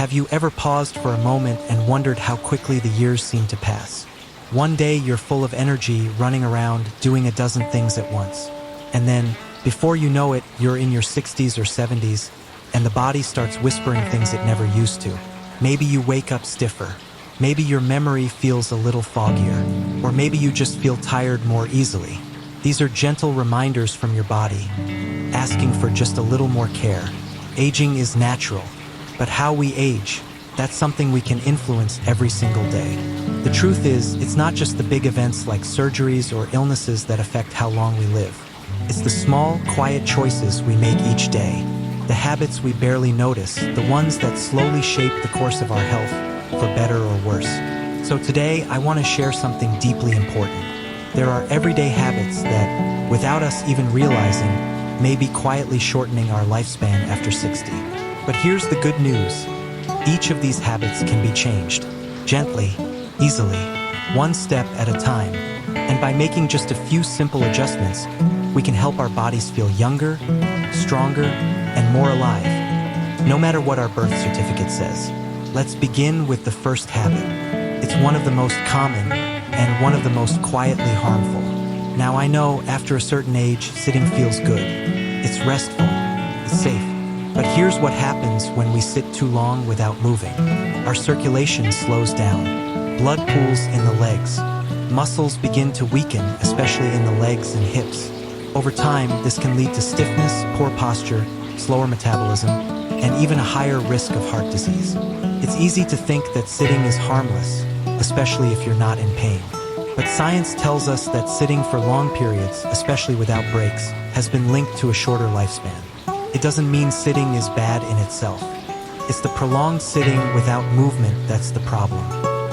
Have you ever paused for a moment and wondered how quickly the years seem to pass? One day you're full of energy, running around, doing a dozen things at once. And then, before you know it, you're in your 60s or 70s, and the body starts whispering things it never used to. Maybe you wake up stiffer. Maybe your memory feels a little foggier. Or maybe you just feel tired more easily. These are gentle reminders from your body, asking for just a little more care. Aging is natural, but how we age, that's something we can influence every single day. The truth is, it's not just the big events like surgeries or illnesses that affect how long we live. It's the small, quiet choices we make each day. The habits we barely notice, the ones that slowly shape the course of our health, for better or worse. So today, I want to share something deeply important. There are everyday habits that, without us even realizing, may be quietly shortening our lifespan after 60. But here's the good news. Each of these habits can be changed, gently, easily, one step at a time. And by making just a few simple adjustments, we can help our bodies feel younger, stronger, and more alive. No matter what our birth certificate says. Let's begin with the first habit. It's one of the most common and one of the most quietly harmful. Now I know after a certain age, sitting feels good. It's restful, it's safe. But here's what happens when we sit too long without moving. Our circulation slows down. Blood pools in the legs. Muscles begin to weaken, especially in the legs and hips. Over time, this can lead to stiffness, poor posture, slower metabolism, and even a higher risk of heart disease. It's easy to think that sitting is harmless, especially if you're not in pain. But science tells us that sitting for long periods, especially without breaks, has been linked to a shorter lifespan. It doesn't mean sitting is bad in itself. It's the prolonged sitting without movement that's the problem.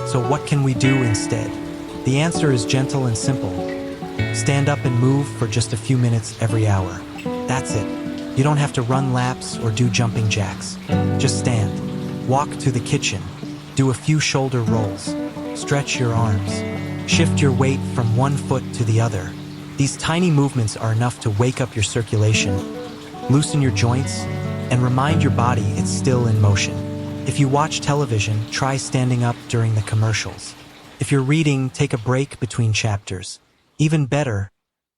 So what can we do instead? The answer is gentle and simple. Stand up and move for just a few minutes every hour. That's it. You don't have to run laps or do jumping jacks. Just stand. Walk to the kitchen. Do a few shoulder rolls. Stretch your arms. Shift your weight from one foot to the other. These tiny movements are enough to wake up your circulation, loosen your joints, and remind your body it's still in motion. If you watch television, try standing up during the commercials. If you're reading, take a break between chapters. Even better,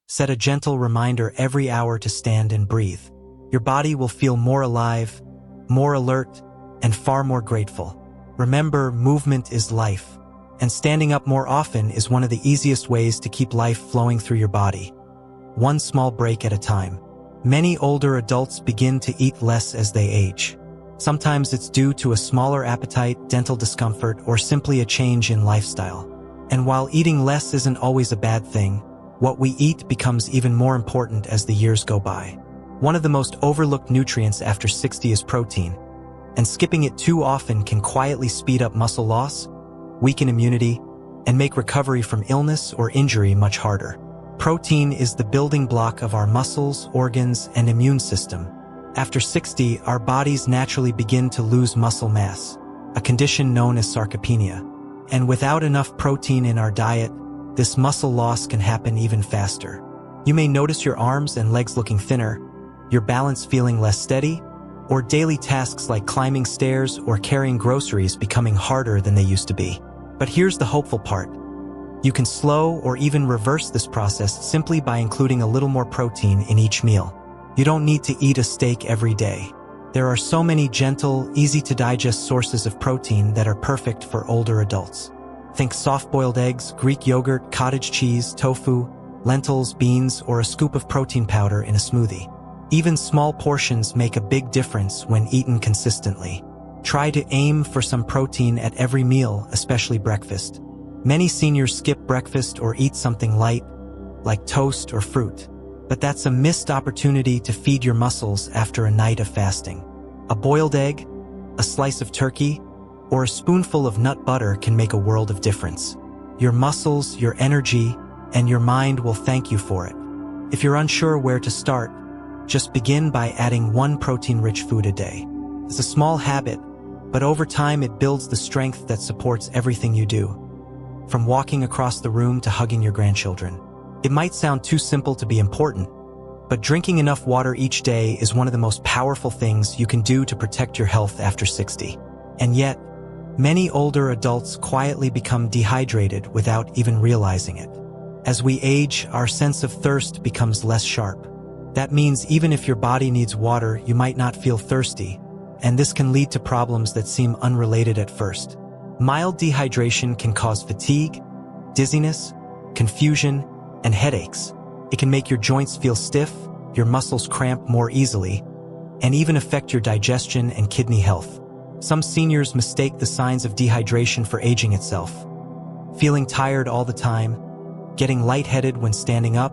set a gentle reminder every hour to stand and breathe. Your body will feel more alive, more alert, and far more grateful. Remember, movement is life, and standing up more often is one of the easiest ways to keep life flowing through your body. One small break at a time. Many older adults begin to eat less as they age. Sometimes it's due to a smaller appetite, dental discomfort, or simply a change in lifestyle. And while eating less isn't always a bad thing, what we eat becomes even more important as the years go by. One of the most overlooked nutrients after 60 is protein, and skipping it too often can quietly speed up muscle loss, weaken immunity, and make recovery from illness or injury much harder. Protein is the building block of our muscles, organs, and immune system. After 60, our bodies naturally begin to lose muscle mass, a condition known as sarcopenia. And without enough protein in our diet, this muscle loss can happen even faster. You may notice your arms and legs looking thinner, your balance feeling less steady, or daily tasks like climbing stairs or carrying groceries becoming harder than they used to be. But here's the hopeful part. You can slow or even reverse this process simply by including a little more protein in each meal. You don't need to eat a steak every day. There are so many gentle, easy-to-digest sources of protein that are perfect for older adults. Think soft-boiled eggs, Greek yogurt, cottage cheese, tofu, lentils, beans, or a scoop of protein powder in a smoothie. Even small portions make a big difference when eaten consistently. Try to aim for some protein at every meal, especially breakfast. Many seniors skip breakfast or eat something light, like toast or fruit. But that's a missed opportunity to feed your muscles after a night of fasting. A boiled egg, a slice of turkey, or a spoonful of nut butter can make a world of difference. Your muscles, your energy, and your mind will thank you for it. If you're unsure where to start, just begin by adding one protein-rich food a day. It's a small habit, but over time it builds the strength that supports everything you do. From walking across the room to hugging your grandchildren. It might sound too simple to be important, but drinking enough water each day is one of the most powerful things you can do to protect your health after 60. And yet, many older adults quietly become dehydrated without even realizing it. As we age, our sense of thirst becomes less sharp. That means even if your body needs water, you might not feel thirsty, and this can lead to problems that seem unrelated at first. Mild dehydration can cause fatigue, dizziness, confusion, and headaches. It can make your joints feel stiff, your muscles cramp more easily, and even affect your digestion and kidney health. Some seniors mistake the signs of dehydration for aging itself. Feeling tired all the time, getting lightheaded when standing up,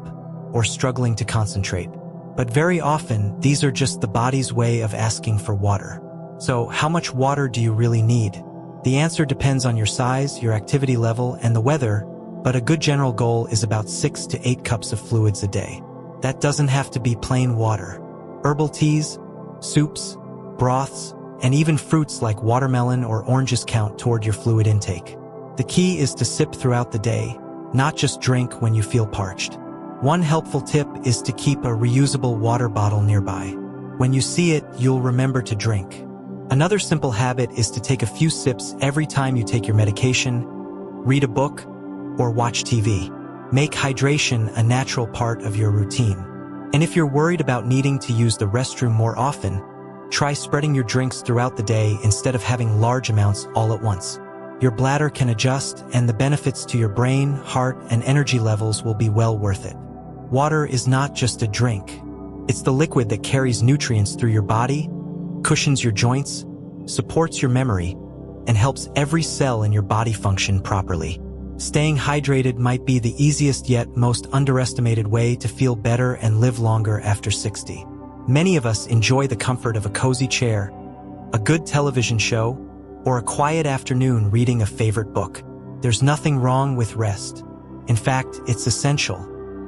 or struggling to concentrate. But very often, these are just the body's way of asking for water. So, how much water do you really need? The answer depends on your size, your activity level, and the weather, but a good general goal is about 6 to 8 cups of fluids a day. That doesn't have to be plain water. Herbal teas, soups, broths, and even fruits like watermelon or oranges count toward your fluid intake. The key is to sip throughout the day, not just drink when you feel parched. One helpful tip is to keep a reusable water bottle nearby. When you see it, you'll remember to drink. Another simple habit is to take a few sips every time you take your medication, read a book, or watch TV. Make hydration a natural part of your routine. And if you're worried about needing to use the restroom more often, try spreading your drinks throughout the day instead of having large amounts all at once. Your bladder can adjust, and the benefits to your brain, heart, and energy levels will be well worth it. Water is not just a drink. It's the liquid that carries nutrients through your body, cushions your joints, supports your memory, and helps every cell in your body function properly. Staying hydrated might be the easiest yet most underestimated way to feel better and live longer after 60. Many of us enjoy the comfort of a cozy chair, a good television show, or a quiet afternoon reading a favorite book. There's nothing wrong with rest. In fact, it's essential.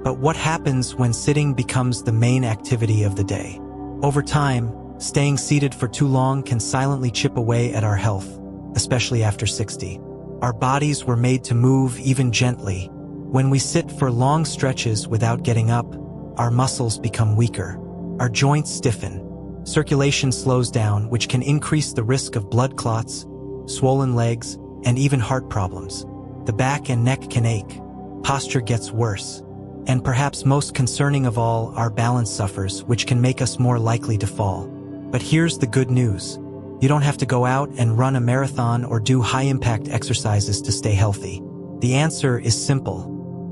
But what happens when sitting becomes the main activity of the day? Over time, staying seated for too long can silently chip away at our health, especially after 60. Our bodies were made to move even gently. When we sit for long stretches without getting up, our muscles become weaker. Our joints stiffen. Circulation slows down, which can increase the risk of blood clots, swollen legs, and even heart problems. The back and neck can ache. Posture gets worse. And perhaps most concerning of all, our balance suffers, which can make us more likely to fall. But here's the good news. You don't have to go out and run a marathon or do high-impact exercises to stay healthy. The answer is simple.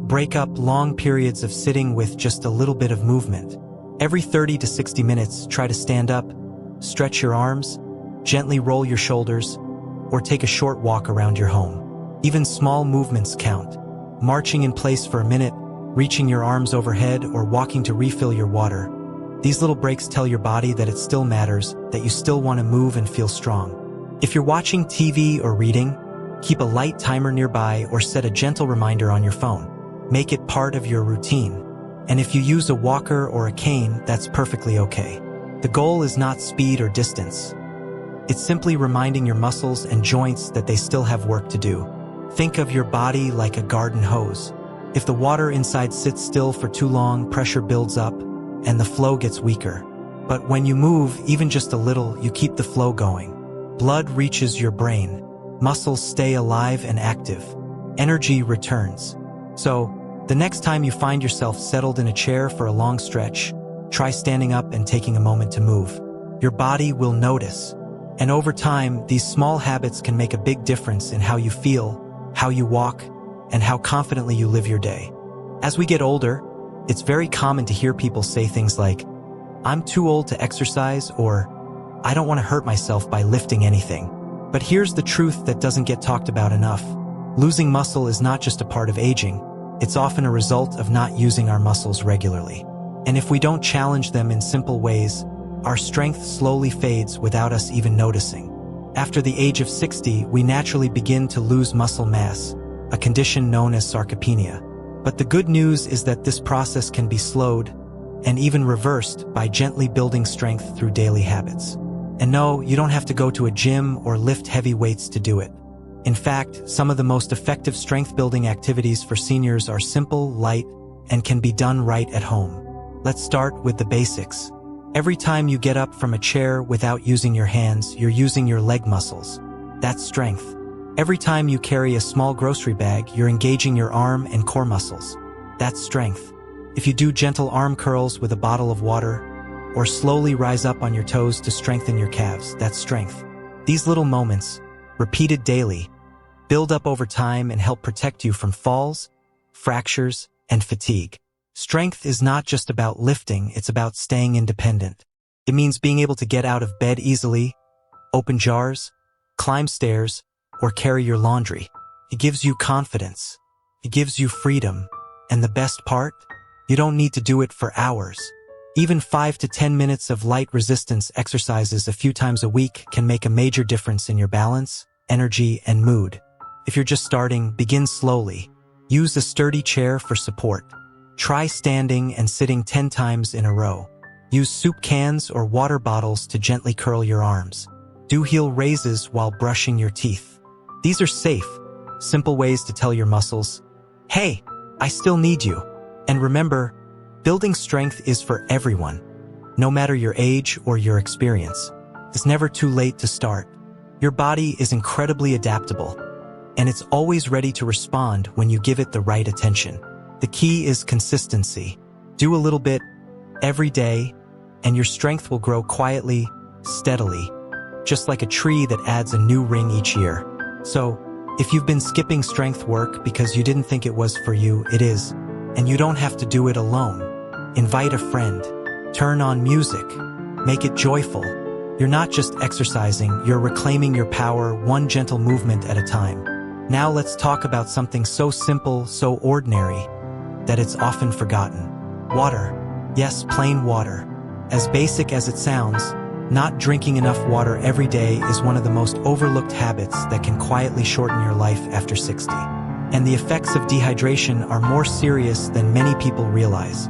Break up long periods of sitting with just a little bit of movement. Every 30 to 60 minutes, try to stand up, stretch your arms, gently roll your shoulders, or take a short walk around your home. Even small movements count. Marching in place for a minute, reaching your arms overhead, or walking to refill your water. These little breaks tell your body that it still matters, that you still want to move and feel strong. If you're watching TV or reading, keep a light timer nearby or set a gentle reminder on your phone. Make it part of your routine. And if you use a walker or a cane, that's perfectly okay. The goal is not speed or distance. It's simply reminding your muscles and joints that they still have work to do. Think of your body like a garden hose. If the water inside sits still for too long, pressure builds up, and the flow gets weaker. But when you move, even just a little, you keep the flow going. Blood reaches your brain. Muscles stay alive and active. Energy returns. So, the next time you find yourself settled in a chair for a long stretch, try standing up and taking a moment to move. Your body will notice. And over time, these small habits can make a big difference in how you feel, how you walk, and how confidently you live your day. As we get older, it's very common to hear people say things like, "I'm too old to exercise," or "I don't want to hurt myself by lifting anything." But here's the truth that doesn't get talked about enough. Losing muscle is not just a part of aging. It's often a result of not using our muscles regularly. And if we don't challenge them in simple ways, our strength slowly fades without us even noticing. After the age of 60, we naturally begin to lose muscle mass, a condition known as sarcopenia. But the good news is that this process can be slowed and even reversed by gently building strength through daily habits. And no, you don't have to go to a gym or lift heavy weights to do it. In fact, some of the most effective strength-building activities for seniors are simple, light, and can be done right at home. Let's start with the basics. Every time you get up from a chair without using your hands, you're using your leg muscles. That's strength. Every time you carry a small grocery bag, you're engaging your arm and core muscles. That's strength. If you do gentle arm curls with a bottle of water, or slowly rise up on your toes to strengthen your calves, that's strength. These little moments, repeated daily, build up over time and help protect you from falls, fractures, and fatigue. Strength is not just about lifting, it's about staying independent. It means being able to get out of bed easily, open jars, climb stairs, or carry your laundry. It gives you confidence. It gives you freedom. And the best part? You don't need to do it for hours. Even 5 to 10 minutes of light resistance exercises a few times a week can make a major difference in your balance, energy, and mood. If you're just starting, begin slowly. Use a sturdy chair for support. Try standing and sitting 10 times in a row. Use soup cans or water bottles to gently curl your arms. Do heel raises while brushing your teeth. These are safe, simple ways to tell your muscles, "Hey, I still need you." And remember, building strength is for everyone, no matter your age or your experience. It's never too late to start. Your body is incredibly adaptable, and it's always ready to respond when you give it the right attention. The key is consistency. Do a little bit every day, and your strength will grow quietly, steadily, just like a tree that adds a new ring each year. So, if you've been skipping strength work because you didn't think it was for you, it is. And you don't have to do it alone. Invite a friend. Turn on music. Make it joyful. You're not just exercising, you're reclaiming your power one gentle movement at a time. Now let's talk about something so simple, so ordinary, that it's often forgotten. Water. Yes, plain water. As basic as it sounds, not drinking enough water every day is one of the most overlooked habits that can quietly shorten your life after 60. And the effects of dehydration are more serious than many people realize,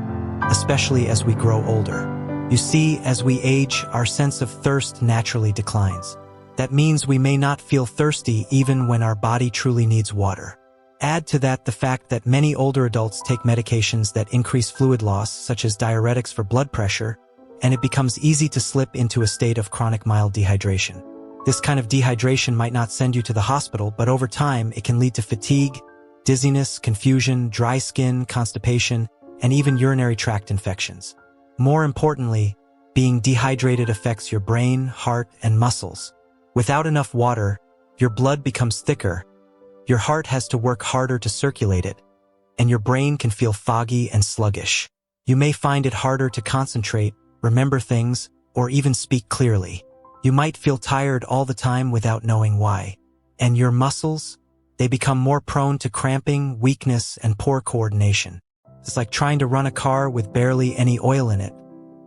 especially as we grow older. You see, as we age, our sense of thirst naturally declines. That means we may not feel thirsty even when our body truly needs water. Add to that the fact that many older adults take medications that increase fluid loss, such as diuretics for blood pressure, and it becomes easy to slip into a state of chronic mild dehydration. This kind of dehydration might not send you to the hospital, but over time it can lead to fatigue, dizziness, confusion, dry skin, constipation, and even urinary tract infections. More importantly, being dehydrated affects your brain, heart, and muscles. Without enough water, your blood becomes thicker, your heart has to work harder to circulate it, and your brain can feel foggy and sluggish. You may find it harder to concentrate, remember things, or even speak clearly. You might feel tired all the time without knowing why. And your muscles? They become more prone to cramping, weakness, and poor coordination. It's like trying to run a car with barely any oil in it.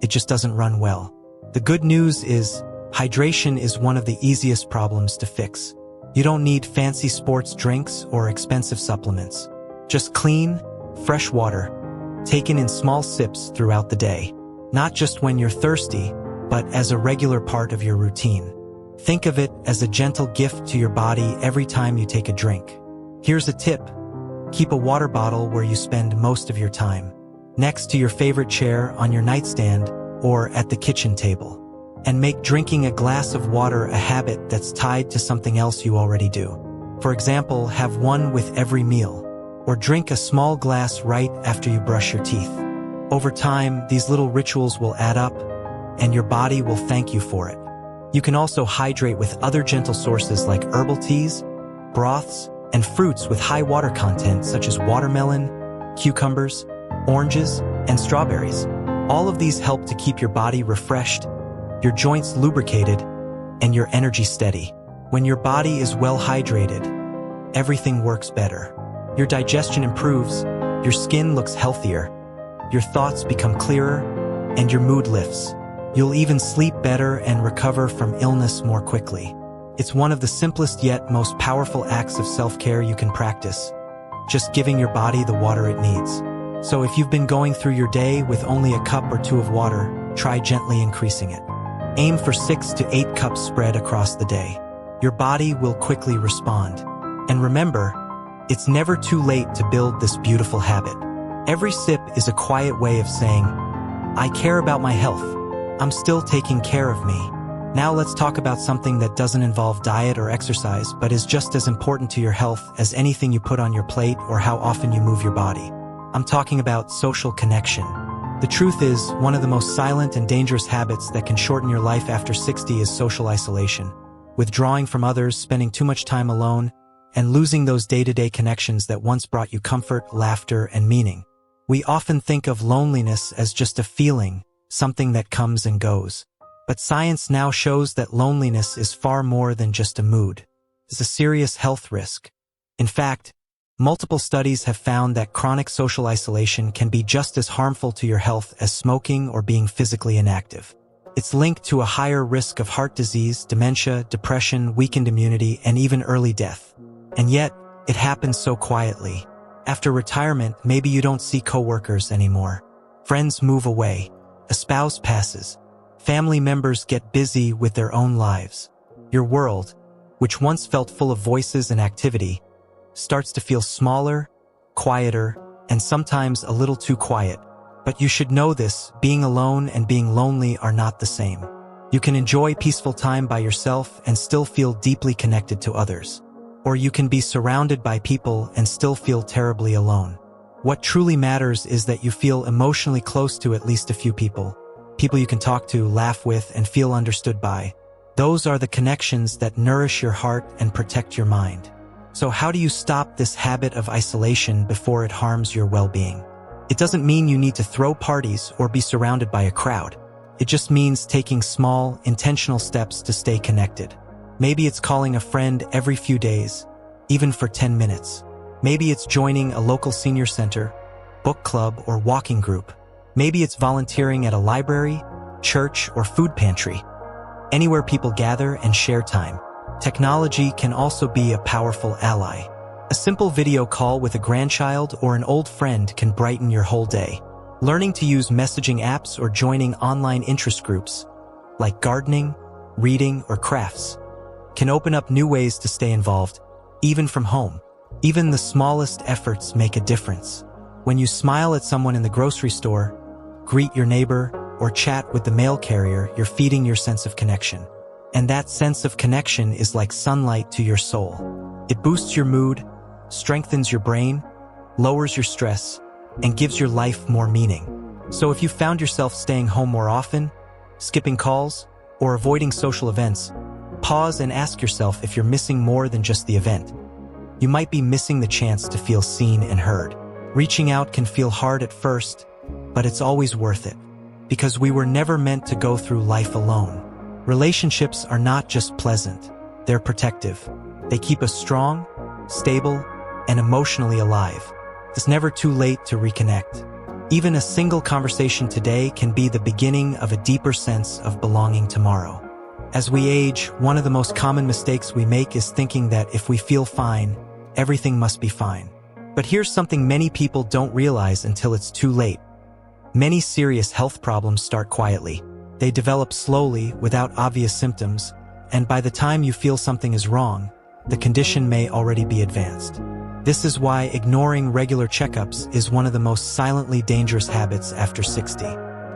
It just doesn't run well. The good news is, hydration is one of the easiest problems to fix. You don't need fancy sports drinks or expensive supplements. Just clean, fresh water, taken in small sips throughout the day. Not just when you're thirsty, but as a regular part of your routine. Think of it as a gentle gift to your body every time you take a drink. Here's a tip. Keep a water bottle where you spend most of your time, next to your favorite chair on your nightstand or at the kitchen table. And make drinking a glass of water a habit that's tied to something else you already do. For example, have one with every meal, or drink a small glass right after you brush your teeth. Over time, these little rituals will add up, and your body will thank you for it. You can also hydrate with other gentle sources like herbal teas, broths, and fruits with high water content such as watermelon, cucumbers, oranges, and strawberries. All of these help to keep your body refreshed, your joints lubricated, and your energy steady. When your body is well hydrated, everything works better. Your digestion improves, your skin looks healthier, your thoughts become clearer, and your mood lifts. You'll even sleep better and recover from illness more quickly. It's one of the simplest yet most powerful acts of self-care you can practice, just giving your body the water it needs. So if you've been going through your day with only a cup or two of water, try gently increasing it. Aim for 6 to 8 cups spread across the day. Your body will quickly respond. And remember, it's never too late to build this beautiful habit. Every sip is a quiet way of saying, I care about my health. I'm still taking care of me. Now let's talk about something that doesn't involve diet or exercise, but is just as important to your health as anything you put on your plate or how often you move your body. I'm talking about social connection. The truth is, one of the most silent and dangerous habits that can shorten your life after 60 is social isolation. Withdrawing from others, spending too much time alone, and losing those day-to-day connections that once brought you comfort, laughter, and meaning. We often think of loneliness as just a feeling, something that comes and goes. But science now shows that loneliness is far more than just a mood. It's a serious health risk. In fact, multiple studies have found that chronic social isolation can be just as harmful to your health as smoking or being physically inactive. It's linked to a higher risk of heart disease, dementia, depression, weakened immunity, and even early death. And yet, it happens so quietly. After retirement, maybe you don't see coworkers anymore. Friends move away. A spouse passes. Family members get busy with their own lives. Your world, which once felt full of voices and activity, starts to feel smaller, quieter, and sometimes a little too quiet. But you should know this, being alone and being lonely are not the same. You can enjoy peaceful time by yourself and still feel deeply connected to others. Or you can be surrounded by people and still feel terribly alone. What truly matters is that you feel emotionally close to at least a few people. People you can talk to, laugh with, and feel understood by. Those are the connections that nourish your heart and protect your mind. So how do you stop this habit of isolation before it harms your well-being? It doesn't mean you need to throw parties or be surrounded by a crowd. It just means taking small, intentional steps to stay connected. Maybe it's calling a friend every few days, even for 10 minutes. Maybe it's joining a local senior center, book club, or walking group. Maybe it's volunteering at a library, church, or food pantry. Anywhere people gather and share time. Technology can also be a powerful ally. A simple video call with a grandchild or an old friend can brighten your whole day. Learning to use messaging apps or joining online interest groups, like gardening, reading, or crafts, can open up new ways to stay involved, even from home. Even the smallest efforts make a difference. When you smile at someone in the grocery store, greet your neighbor, or chat with the mail carrier, you're feeding your sense of connection. And that sense of connection is like sunlight to your soul. It boosts your mood, strengthens your brain, lowers your stress, and gives your life more meaning. So if you found yourself staying home more often, skipping calls, or avoiding social events, pause and ask yourself if you're missing more than just the event. You might be missing the chance to feel seen and heard. Reaching out can feel hard at first, but it's always worth it. Because we were never meant to go through life alone. Relationships are not just pleasant, they're protective. They keep us strong, stable, and emotionally alive. It's never too late to reconnect. Even a single conversation today can be the beginning of a deeper sense of belonging tomorrow. As we age, one of the most common mistakes we make is thinking that if we feel fine, everything must be fine. But here's something many people don't realize until it's too late. Many serious health problems start quietly. They develop slowly, without obvious symptoms, and by the time you feel something is wrong, the condition may already be advanced. This is why ignoring regular checkups is one of the most silently dangerous habits after 60.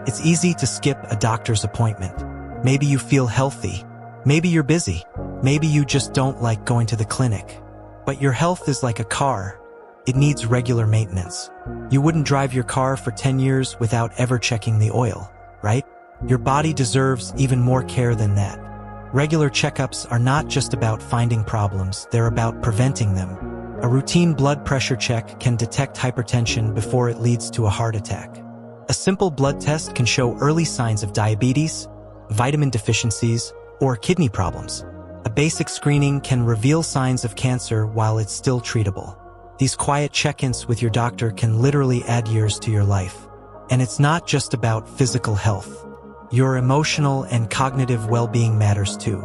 It's easy to skip a doctor's appointment. Maybe you feel healthy. Maybe you're busy. Maybe you just don't like going to the clinic. But your health is like a car. It needs regular maintenance. You wouldn't drive your car for 10 years without ever checking the oil, right? Your body deserves even more care than that. Regular checkups are not just about finding problems, they're about preventing them. A routine blood pressure check can detect hypertension before it leads to a heart attack. A simple blood test can show early signs of diabetes, vitamin deficiencies, or kidney problems. A basic screening can reveal signs of cancer while it's still treatable. These quiet check-ins with your doctor can literally add years to your life. And it's not just about physical health. Your emotional and cognitive well-being matters too.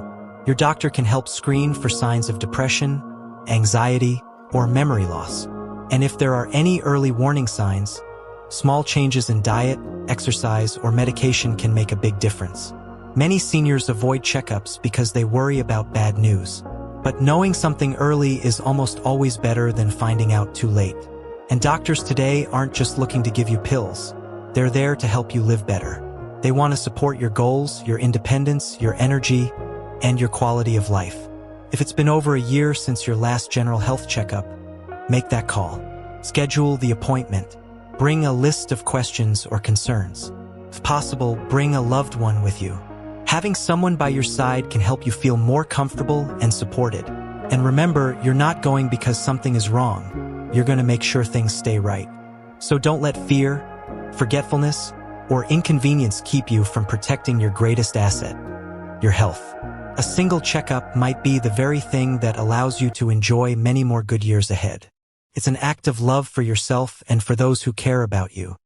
Your doctor can help screen for signs of depression, anxiety, or memory loss. And if there are any early warning signs, small changes in diet, exercise, or medication can make a big difference. Many seniors avoid checkups because they worry about bad news. But knowing something early is almost always better than finding out too late. And doctors today aren't just looking to give you pills. They're there to help you live better. They want to support your goals, your independence, your energy, and your quality of life. If it's been over a year since your last general health checkup, make that call. Schedule the appointment. Bring a list of questions or concerns. If possible, bring a loved one with you. Having someone by your side can help you feel more comfortable and supported. And remember, you're not going because something is wrong. You're going to make sure things stay right. So don't let fear, forgetfulness, or inconvenience keep you from protecting your greatest asset, your health. A single checkup might be the very thing that allows you to enjoy many more good years ahead. It's an act of love for yourself and for those who care about you.